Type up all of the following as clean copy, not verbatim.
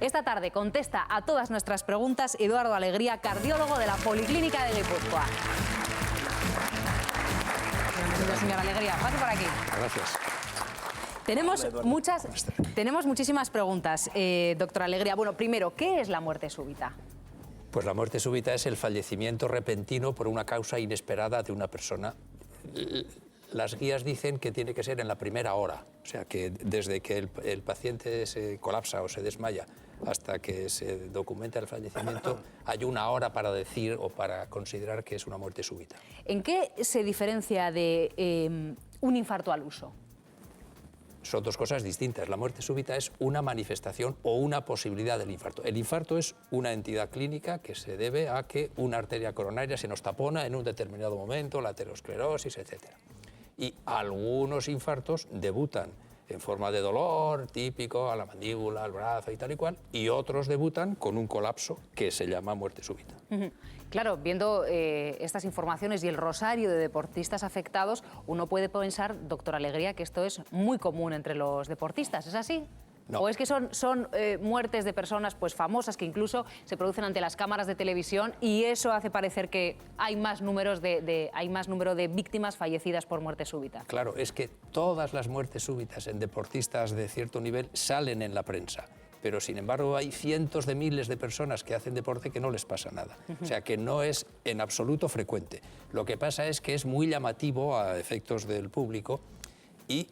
Esta tarde contesta a todas nuestras preguntas Eduardo Alegría, cardiólogo de la Policlínica de Guipúzcoa. Bienvenido, señor Alegría. Pase por aquí. Gracias. Tenemos muchísimas preguntas, doctor Alegría. Bueno, primero, ¿qué es la muerte súbita? Pues la muerte súbita es el fallecimiento repentino por una causa inesperada de una persona. Las guías dicen que tiene que ser en la primera hora, o sea, que desde que el paciente se colapsa o se desmaya hasta que se documenta el fallecimiento, hay una hora para decir o para considerar que es una muerte súbita. ¿En qué se diferencia de un infarto al uso? Son dos cosas distintas. La muerte súbita es una manifestación o una posibilidad del infarto. El infarto es una entidad clínica que se debe a que una arteria coronaria se nos tapona en un determinado momento, la aterosclerosis, etc. Y algunos infartos debutan en forma de dolor típico a la mandíbula, al brazo y tal y cual, y otros debutan con un colapso que se llama muerte súbita. Claro, viendo estas informaciones y el rosario de deportistas afectados, uno puede pensar, doctor Alegría, que esto es muy común entre los deportistas, ¿es así? No. ¿O es que son muertes de personas pues, famosas que incluso se producen ante las cámaras de televisión y eso hace parecer que hay más número de víctimas fallecidas por muerte súbita? Claro, es que todas las muertes súbitas en deportistas de cierto nivel salen en la prensa, pero sin embargo hay cientos de miles de personas que hacen deporte que no les pasa nada. O sea que no es en absoluto frecuente. Lo que pasa es que es muy llamativo a efectos del público y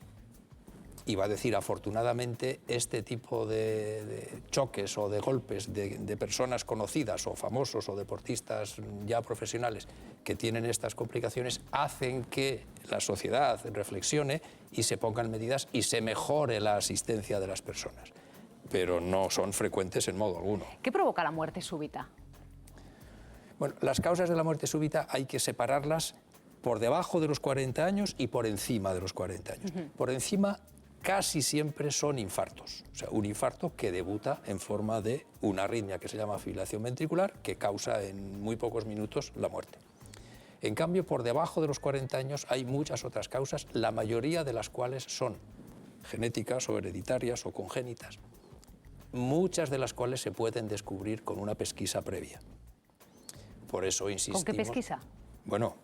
iba a decir, afortunadamente, este tipo de choques o de golpes de personas conocidas o famosos o deportistas ya profesionales que tienen estas complicaciones hacen que la sociedad reflexione y se pongan medidas y se mejore la asistencia de las personas. Pero no son frecuentes en modo alguno. ¿Qué provoca la muerte súbita? Bueno, las causas de la muerte súbita hay que separarlas por debajo de los 40 años y por encima de los 40 años. Por encima casi siempre son infartos, o sea, un infarto que debuta en forma de una arritmia que se llama fibrilación ventricular, que causa en muy pocos minutos la muerte. En cambio, por debajo de los 40 años hay muchas otras causas, la mayoría de las cuales son genéticas o hereditarias o congénitas, muchas de las cuales se pueden descubrir con una pesquisa previa. Por eso insistimos... ¿Con qué pesquisa? Bueno,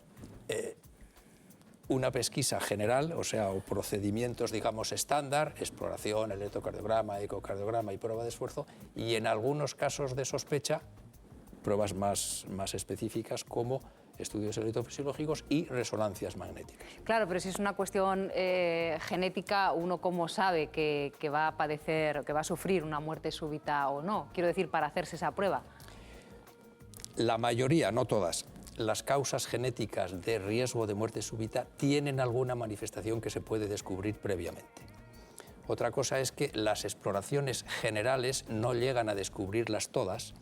una pesquisa general, o sea, o procedimientos, digamos, estándar, exploración, electrocardiograma, ecocardiograma y prueba de esfuerzo, y en algunos casos de sospecha, pruebas más específicas como estudios electrofisiológicos y resonancias magnéticas. Claro, pero si es una cuestión genética, ¿uno cómo sabe que va a padecer, que va a sufrir una muerte súbita o no? Quiero decir, para hacerse esa prueba. La mayoría, no todas, las causas genéticas de riesgo de muerte súbita tienen alguna manifestación que se puede descubrir previamente. Otra cosa es que las exploraciones generales no llegan a descubrirlas todas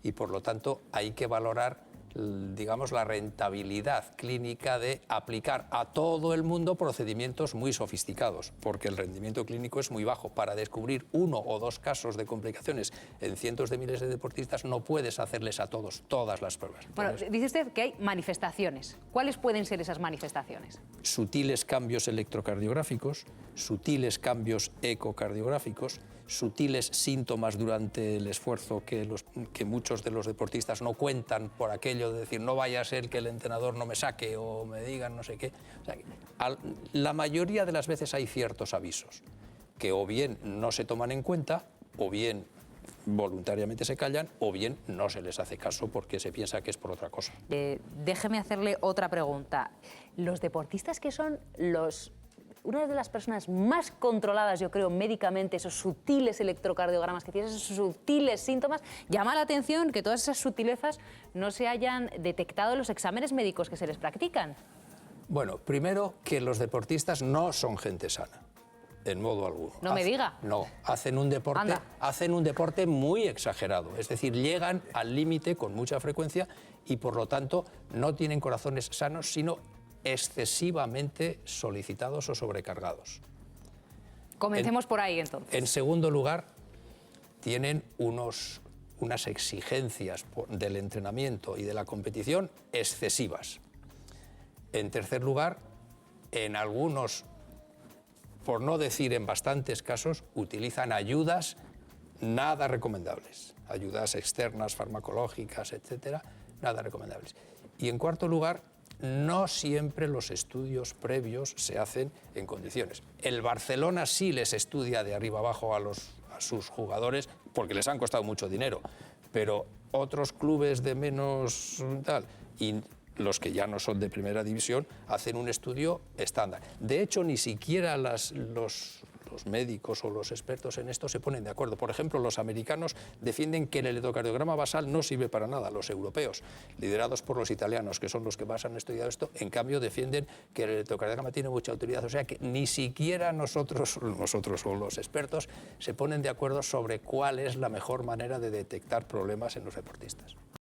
y por lo tanto hay que valorar, digamos, la rentabilidad clínica de aplicar a todo el mundo procedimientos muy sofisticados, porque el rendimiento clínico es muy bajo. Para descubrir uno o dos casos de complicaciones en cientos de miles de deportistas no puedes hacerles a todos todas las pruebas. Bueno, dice usted que hay manifestaciones. ¿Cuáles pueden ser esas manifestaciones? Sutiles cambios electrocardiográficos, sutiles cambios ecocardiográficos, sutiles síntomas durante el esfuerzo que muchos de los deportistas no cuentan por aquello de decir no vaya a ser que el entrenador no me saque o me digan no sé qué. O sea, la mayoría de las veces hay ciertos avisos que o bien no se toman en cuenta o bien voluntariamente se callan o bien no se les hace caso porque se piensa que es por otra cosa. Déjeme hacerle otra pregunta. Los deportistas que son una de las personas más controladas, yo creo, médicamente, esos sutiles electrocardiogramas que tienen, esos sutiles síntomas, llama la atención que todas esas sutilezas no se hayan detectado en los exámenes médicos que se les practican. Bueno, primero que los deportistas no son gente sana, en modo alguno. No me diga. No, hacen un deporte muy exagerado, es decir, llegan al límite con mucha frecuencia y por lo tanto no tienen corazones sanos, sino excesivamente solicitados o sobrecargados. Comencemos por ahí, entonces. En segundo lugar, tienen unas exigencias del entrenamiento y de la competición excesivas. En tercer lugar, en algunos, por no decir en bastantes casos, utilizan ayudas nada recomendables. Ayudas externas, farmacológicas, etcétera, nada recomendables. Y en cuarto lugar, no siempre los estudios previos se hacen en condiciones. El Barcelona sí les estudia de arriba abajo a sus jugadores porque les han costado mucho dinero, pero otros clubes de menos tal y los que ya no son de primera división hacen un estudio estándar. De hecho, ni siquiera los médicos o los expertos en esto se ponen de acuerdo. Por ejemplo, los americanos defienden que el electrocardiograma basal no sirve para nada. Los europeos, liderados por los italianos, que son los que más han estudiado esto, en cambio defienden que el electrocardiograma tiene mucha utilidad. O sea que ni siquiera nosotros o los expertos se ponen de acuerdo sobre cuál es la mejor manera de detectar problemas en los deportistas.